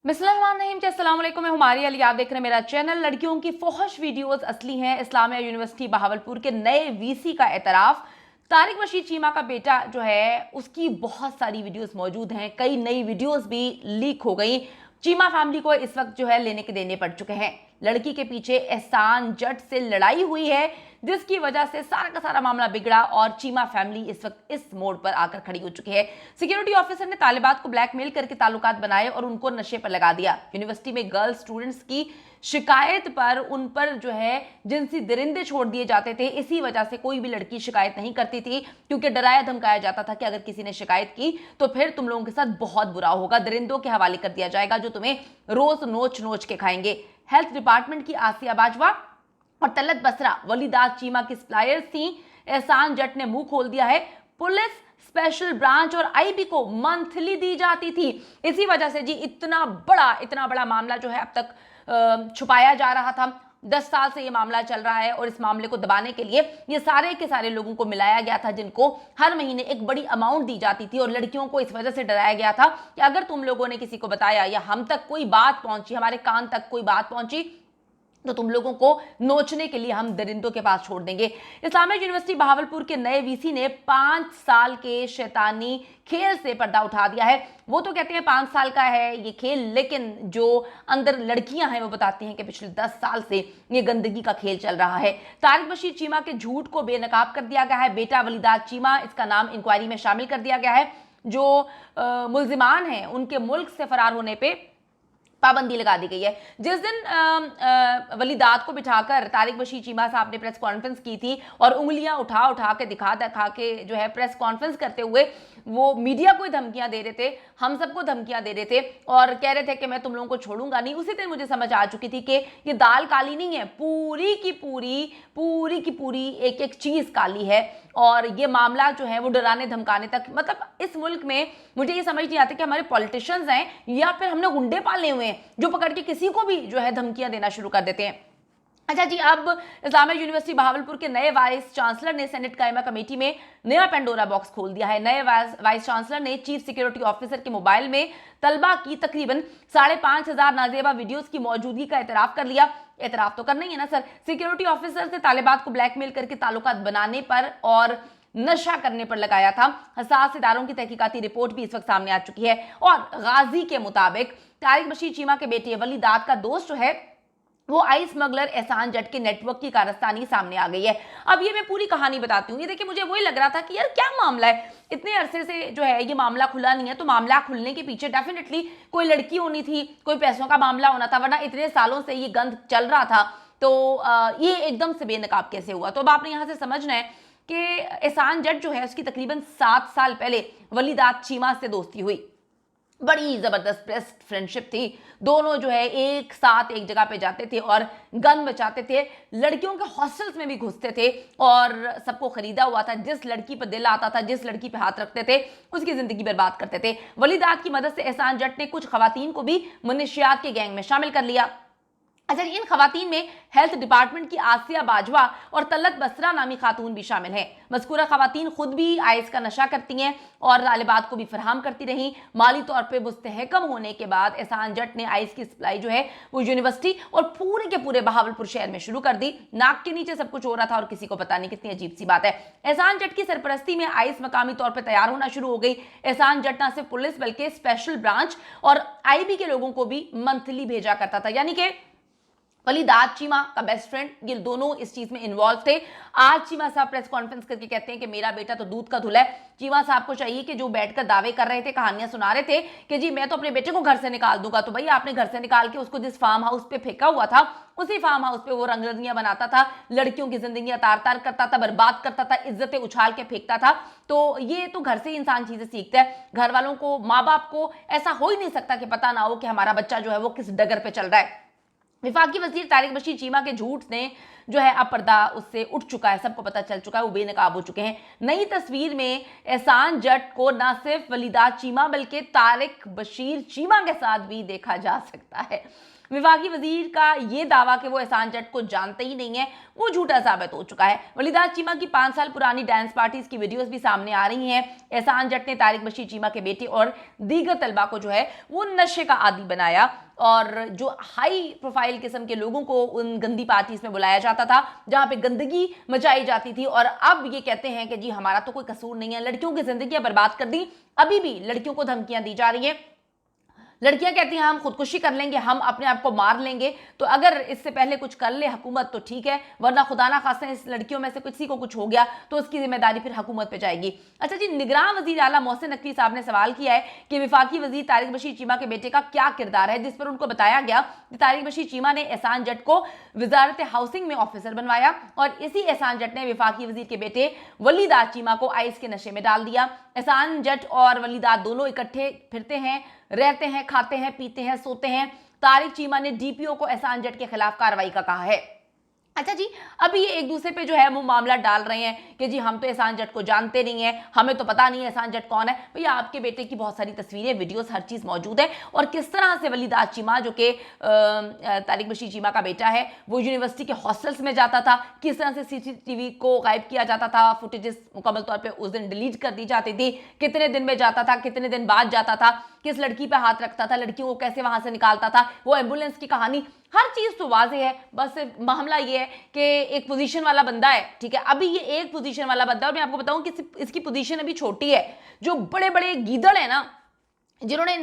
अस्सलाम वालेकुम, मैं हुमारी अली। आप देख रहे हैं मेरा चैनल। लड़कियों की फौहश वीडियोस असली हैं। इस्लामिया यूनिवर्सिटी बहावलपुर के नए वीसी का एतराफ। तारिक बशीर चीमा का बेटा जो है उसकी बहुत सारी वीडियोस मौजूद हैं। कई नई वीडियोस भी लीक हो गई। चीमा फैमिली को इस वक्त जो है लेने के देने पड़ चुके हैं। लड़की के पीछे एहसान जट से लड़ाई हुई है, जिसकी वजह से सारा का सारा मामला बिगड़ा और चीमा फैमिली इस वक्त इस मोड़ पर आकर खड़ी हो चुकी है। सिक्योरिटी ऑफिसर ने तालिबात को ब्लैकमेल करके ताल्लुकात बनाए और उनको नशे पर लगा दिया। यूनिवर्सिटी में गर्ल्स स्टूडेंट्स की शिकायत पर उन पर जो है जिनसी दरिंदे छोड़ दिए जाते थे। इसी वजह से कोई भी लड़की शिकायत नहीं करती थी, क्योंकि डराया धमकाया जाता था कि अगर किसी ने शिकायत की तो फिर तुम लोगों के साथ बहुत बुरा होगा, दरिंदों के हवाले कर दिया जाएगा जो तुम्हें रोज नोच नोच के खाएंगे। हेल्थ डिपार्टमेंट की आसिया बाजवा और तलत बसरा वलीदात चीमा की सप्लायर्स थी। एहसान जट ने मुंह खोल दिया है। पुलिस, स्पेशल ब्रांच और आईबी को मंथली दी जाती थी। इसी वजह से जी इतना बड़ा मामला जो है अब तक छुपाया जा रहा था। 10 साल से ये मामला चल रहा है और इस मामले को दबाने के लिए ये सारे के सारे लोगों को मिलाया गया था, जिनको हर महीने एक बड़ी अमाउंट दी जाती थी और लड़कियों को इस वजह से डराया गया था कि अगर तुम लोगों ने किसी को बताया या हम तक कोई बात पहुंची, हमारे कान तक कोई बात पहुंची, तो तुम लोगों को नोचने के लिए हम दरिंदों के पास छोड़ देंगे। इस्लामिक यूनिवर्सिटी बहावलपुर के नए वीसी ने 5 साल के शैतानी खेल से पर्दा उठा दिया है। वो तो कहते हैं 5 साल का है ये खेल, लेकिन जो अंदर लड़कियां हैं वो बताती हैं कि पिछले 10 साल से ये गंदगी का खेल चल रहा है। तारिक बशीर चीमा के झूठ को बेनकाब कर दिया गया है। बेटा वलीदात चीमा, इसका नाम इंक्वायरी में शामिल कर दिया गया है। जो मुल्जिमान हैं उनके मुल्क से फरार होने पर पाबंदी लगा दी गई है। जिस दिन वलीदात को बिठाकर तारिक बशीर चीमा साहब ने प्रेस कॉन्फ्रेंस की थी और उंगलियां उठा उठा के दिखा के जो है प्रेस कॉन्फ्रेंस करते हुए वो मीडिया को धमकियां दे रहे थे, हम सबको धमकियां दे रहे थे और कह रहे थे कि मैं तुम लोगों को छोड़ूंगा नहीं। उसी दिन मुझे समझ आ चुकी थी कि ये दाल काली नहीं है, पूरी की पूरी एक एक चीज काली है। और ये मामला जो है वो डराने धमकाने तक, मतलब इस मुल्क में मुझे ये समझ नहीं आती कि हमारे पॉलिटिशियंस हैं या फिर हमने गुंडे पाले हुए हैं जो पकड़ के किसी को भी जो है धमकियां देना शुरू कर देते हैं। अच्छा जी, अब इस्लामिक यूनिवर्सिटी बहावलपुर के नए वाइस चांसलर ने सेनेट कायमा कमेटी में नया पेंडोरा बॉक्स खोल दिया है। नए वाइस चांसलर ने चीफ सिक्योरिटी ऑफिसर के मोबाइल में तलबा की तकरीबन 5,500 नाजेबा वीडियोस की मौजूदगी का एतराफ कर लिया। एतराफ तो करना ही है ना सर। सिक्योरिटी ऑफिसर से तालिबात को ब्लैकमेल करके ताल्लुकात बनाने पर और नशा करने पर लगाया था। हसास इदारों की तहकीकाती रिपोर्ट भी इस वक्त सामने आ चुकी है और गाजी के मुताबिक तारिक बशीर चीमा के बेटे वलीदात का दोस्त जो है वो आई स्मगलर एहसान जट के नेटवर्क की कारस्तानी सामने आ गई है। अब ये मैं पूरी कहानी बताती हूँ। ये देखिए, मुझे वही लग रहा था कि यार क्या मामला है, इतने अरसे से जो है ये मामला खुला नहीं है, तो मामला खुलने के पीछे डेफिनेटली कोई लड़की होनी थी, कोई पैसों का मामला होना था, वरना इतने सालों से ये गंद चल रहा था तो ये एकदम से बेनकाब कैसे हुआ। तो अब आपने यहाँ से समझना है कि एहसान जट जो है उसकी तकरीबन 7 साल पहले वलीदात चीमा से दोस्ती हुई। बड़ी जबरदस्त बेस्ट फ्रेंडशिप थी। दोनों जो है एक साथ एक जगह पे जाते थे और गन बचाते थे, लड़कियों के हॉस्टल्स में भी घुसते थे और सबको खरीदा हुआ था। जिस लड़की पर दिल आता था, जिस लड़की पे हाथ रखते थे, उसकी जिंदगी बर्बाद करते थे। वलीदात की मदद से एहसान जट ने कुछ खवातीन को भी मनशियात के गैंग में शामिल कर लिया। अच्छा, इन खवातीन में हेल्थ डिपार्टमेंट की आसिया बाजवा और तलत बसरा नामी खातून भी शामिल हैं। मज़कूरा खवातीन खुद भी आइस का नशा करती हैं और तालिबात को भी फराहम करती रहीं। माली तौर पे मुस्तहकम होने के बाद एहसान जट ने आइस की सप्लाई जो है वो यूनिवर्सिटी और पूरे के पूरे बहावलपुर शहर में शुरू कर दी। नाक के नीचे सब कुछ हो रहा था और किसी को पता नहीं। कितनी अजीब सी बात है। एहसान जट की सरपरस्ती में आइस मकामी तौर पर तैयार होना शुरू हो गई। एहसान जट न सिर्फ पुलिस बल्कि स्पेशल ब्रांच और आईबी के लोगों को भी मंथली भेजा करता था। यानी कि वलीदात चीमा का बेस्ट फ्रेंड, ये दोनों इस चीज में इन्वॉल्व थे। आज चीमा साहब प्रेस कॉन्फ्रेंस करके कहते हैं कि मेरा बेटा तो दूध का धुला है। चीमा साहब को चाहिए कि जो बैठकर दावे कर रहे थे, कहानियां सुना रहे थे कि जी मैं तो अपने बेटे को घर से निकाल दूंगा, तो भाई आपने घर से निकाल के उसको जिस फार्म हाउस पे फेंका हुआ था, उसी फार्म हाउस पे वो रंगरलियां बनाता था, लड़कियों की जिंदगी तार तार करता था, बर्बाद करता था, इज्जतें उछाल के फेंकता था। तो ये तो घर से इंसान चीजें सीखता है। घर वालों को, माँ बाप को ऐसा हो ही नहीं सकता कि पता ना हो कि हमारा बच्चा जो है वो किस डगर पे चल रहा है। विफाकी वजीर तारिक बशीर चीमा के झूठ ने जो है अब पर्दा उससे उठ चुका है, सबको पता चल चुका है, वो बेनकाब हो चुके हैं। नई तस्वीर में एहसान जट को न सिर्फ वलीदा चीमा बल्कि तारिक बशीर चीमा के साथ भी देखा जा सकता है। विफाकी वजीर का ये दावा कि वो एहसान जट को जानते ही नहीं है, वो झूठा साबित हो चुका है। वलीदा चीमा की 5 साल पुरानी डांस पार्टीज की वीडियोस भी सामने आ रही हैं। एहसान जट ने तारिक बशीर चीमा के बेटे और दीगर तलबा को जो है वो नशे का आदी बनाया और जो हाई प्रोफाइल किस्म के लोगों को उन गंदी पार्टीज में बुलाया जाता था जहां पे गंदगी मचाई जाती थी। और अब ये कहते हैं कि जी हमारा तो कोई कसूर नहीं है, लड़कियों की जिंदगियां बर्बाद कर दी। अभी भी लड़कियों को धमकियां दी जा रही हैं, लड़कियां कहती हैं हम खुदकुशी कर लेंगे, हम अपने आप को मार लेंगे। तो अगर इससे पहले कुछ कर ले हुकूमत तो ठीक है, वरना खुदा ना खास्ता इस लड़कियों में से किसी को कुछ हो गया तो उसकी जिम्मेदारी फिर हुकूमत पे जाएगी। अच्छा जी, निगरान वजीर आला मोहसिन नकवी साहब ने सवाल किया है कि विफाकी वजीर तारिक बशीर चीमा के बेटे का क्या किरदार है, जिस पर उनको बताया गया कि तारिक बशीर चीमा ने एहसान जट को वजारत हाउसिंग में ऑफिसर बनवाया और इसी एहसान जट ने विफाकी वजीर के बेटे वलीदा चीमा को आइस के नशे में डाल दिया। एहसान जट और वलीदा दोनों इकट्ठे फिरते हैं, रहते हैं, खाते हैं, पीते हैं, सोते हैं। तारिक चीमा ने डीपीओ को एहसान जट के खिलाफ कार्रवाई का कहा है। अच्छा जी, अभी ये एक दूसरे पे जो है वो मामला डाल रहे हैं कि जी हम तो एहसान जट को जानते नहीं है, हमें तो पता नहीं है एहसान जट कौन है। भैया आपके बेटे की बहुत सारी तस्वीरें, वीडियोस, हर चीज़ मौजूद है और किस तरह से वलीदा चीमा जो कि तारिक बशीर चीमा का बेटा है वो यूनिवर्सिटी के हॉस्टल्स में जाता था, किस तरह से CCTV को गायब किया जाता था, फुटेजेस मुकम्मल तौर पर उस दिन डिलीट कर दी जाती थी, कितने दिन में जाता था, कितने दिन बाद जाता था, किस लड़की पे हाथ रखता था, लड़कियों को कैसे वहां से निकालता था, वो एम्बुलेंस की कहानी, हर चीज तो वाज़ेह है। बस मामला ये है कि एक पोजीशन वाला बंदा है, ठीक है, अभी ये एक पोजीशन वाला बंदा है और मैं आपको बताऊं कि इसकी पोजीशन अभी छोटी है। जो बड़े बड़े गीदड़ है ना जिन्होंने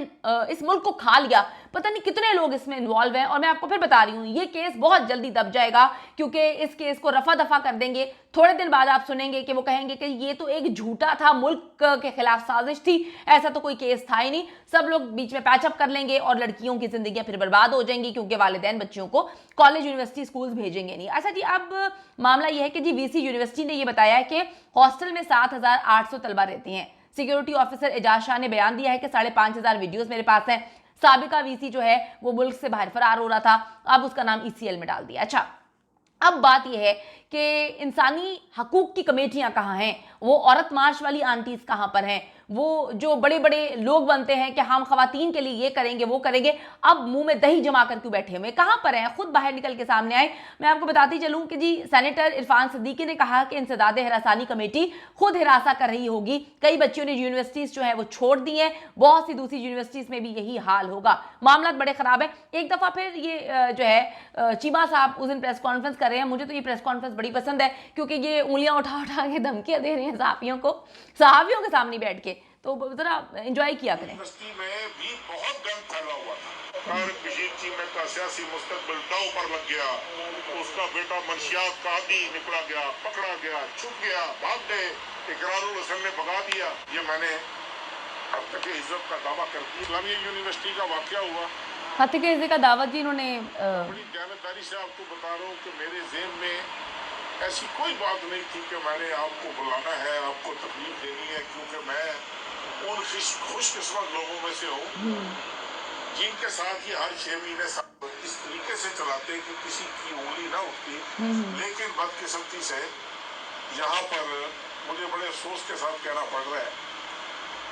इस मुल्क को खा लिया, पता नहीं कितने लोग इसमें इन्वॉल्व हैं। और मैं आपको फिर बता रही हूँ ये केस बहुत जल्दी दब जाएगा क्योंकि इस केस को रफा दफा कर देंगे। थोड़े दिन बाद आप सुनेंगे कि वो कहेंगे कि ये तो एक झूठा था, मुल्क के खिलाफ साजिश थी, ऐसा तो कोई केस था ही नहीं। सब लोग बीच में पैचअप कर लेंगे और लड़कियों की जिंदगियां फिर बर्बाद हो जाएंगी क्योंकि वालिदैन बच्चियों को कॉलेज, यूनिवर्सिटी, स्कूल भेजेंगे नहीं। अच्छा जी, अब मामला यह है कि जी VC यूनिवर्सिटी ने यह बताया है कि हॉस्टल में 7,800 तलबा रहती हैं। सिक्योरिटी ऑफिसर एजाज शाह ने बयान दिया है कि 5,500 वीडियोस मेरे पास हैं। साबिका VC जो है वो मुल्क से बाहर फरार हो रहा था, अब उसका नाम ECL में डाल दिया। अच्छा, अब बात यह है कि इंसानी हकूक की कमेटियां कहाँ हैं, वो औरत मार्च वाली आंटीज कहाँ पर हैं, वो जो बड़े बड़े लोग बनते हैं कि हम खवातीन के लिए ये करेंगे वो करेंगे, अब मुंह में दही जमा कर क्यों बैठे हुए, कहाँ पर हैं, खुद बाहर निकल के सामने आए। मैं आपको बताती चलूं कि जी सेनेटर इरफान सिद्दीकी ने कहा कि इंसदाद हिरासानी कमेटी खुद हिरासा कर रही होगी। कई बच्चियों ने यूनिवर्सिटीज जो है वो छोड़ दी हैं, बहुत सी दूसरी यूनिवर्सिटीज में भी यही हाल होगा। मामला बड़े खराब है। एक दफा फिर ये जो है चीमा साहब उस दिन प्रेस कॉन्फ्रेंस कर रहे हैं, मुझे तो ये प्रेस कॉन्फ्रेंस बड़ी पसंद है क्योंकि ये उंगलियां उठा उठा के धमकियां दे रहे हैं सहाफियों के सामने बैठ के, तो जरा एंजॉय किया करें। यूनिवर्सिटी में भी बहुत गंद फैला हुआ था। तारिक बशीर चीमा का सियासी मुस्तकबिल दांव पर लग गया, उसका बेटा मंशियात का आदी निकला गया, पकड़ा गया, छुप गया, भाग गए, इकरारुल हसन ने भगा दिया। ये मैंने अब तक के इज्जत का दावा करती इस्लामिया यूनिवर्सिटी का वाकया हुआ, हत्या के इज्जत का दावा जी इन्होंने बड़ी जानकारी से आपको बता रहा हूँ कि मेरे ज़हन में ऐसी कोई बात नहीं थी कि मैंने आपको बुलाना है, आपको तकलीफ देनी है, क्योंकि मैं उन खुशकिस्मत लोगों में से हूँ जिनके साथ ही हर 6 महीने इस तरीके से चलाते कि किसी की उंगली ना उठती। लेकिन बदकिस्मती से यहाँ पर मुझे बड़े अफसोस के साथ कहना पड़ रहा है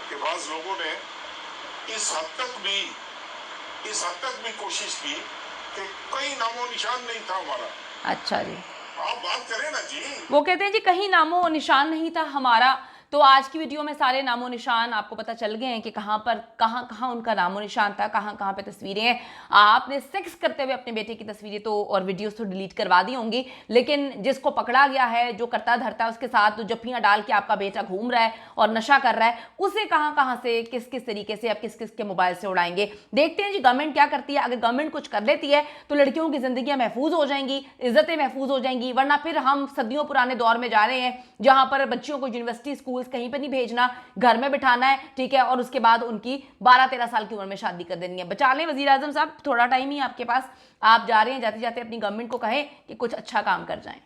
कि बाज़ लोगों ने इस हद तक भी कोशिश की कि कहीं नामो निशान नहीं था हमारा। अच्छा जी, आप बात करें ना जी। वो कहते हैं जी कहीं नामो निशान नहीं था हमारा। तो आज की वीडियो में सारे नामो निशान आपको पता चल गए हैं कि कहाँ उनका नामो निशान था, कहाँ पे तस्वीरें हैं। आपने सेक्स करते हुए अपने बेटे की तस्वीरें तो और वीडियोस तो डिलीट करवा दी होंगी, लेकिन जिसको पकड़ा गया है, जो करता धरता है, उसके साथ तो जफ्फियाँ डाल के आपका बेटा घूम रहा है और नशा कर रहा है, उसे कहाँ से किस तरीके से आप किस के मोबाइल से उड़ाएंगे। देखते हैं जी गवर्नमेंट क्या करती है। अगर गवर्नमेंट कुछ कर लेती है तो लड़कियों की जिंदगियां महफूज हो जाएंगी, इज्जतें महफूज हो जाएंगी, वरना फिर हम सदियों पुराने दौर में जा रहे हैं जहां पर बच्चियों को यूनिवर्सिटी, स्कूल कहीं पर नहीं भेजना, घर में बिठाना है, ठीक है, और उसके बाद उनकी 12-13 साल की उम्र में शादी कर देनी है। बचा लें वजीर आजम साहब, थोड़ा टाइम ही आपके पास, आप जा रहे हैं, जाते जाते अपनी गवर्नमेंट को कहें कि कुछ अच्छा काम कर जाएं।